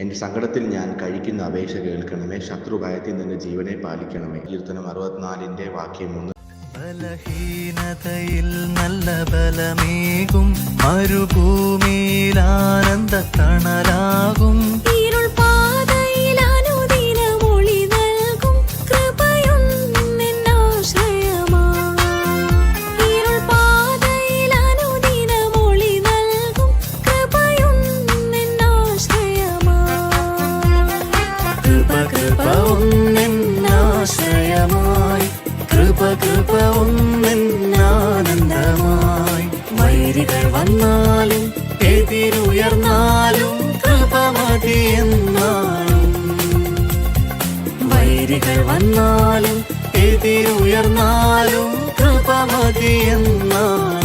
എൻ്റെ സങ്കടത്തിൽ ഞാൻ കഴിക്കുന്ന അപേക്ഷ കേൾക്കണമേ. ശത്രുഭയത്തിൽ നിന്ന് ജീവനെ പാലിക്കണമേ. കീർത്തനം 64 വാക്യം 1. ബലഹീനതയിൽ നല്ല ബലമേകും, മരുഭൂമിയിൽ ആനന്ദ തണലാകും. കൃപ ഒന്നെന്നാനന്ദമായി. വൈരികൾ വന്നാലും എതിരുയർന്നാലും കൃപ മതിയെന്നാലും. വൈരികൾ വന്നാലും എതിരുയർന്നാലും കൃപ മതിയെന്നാലും.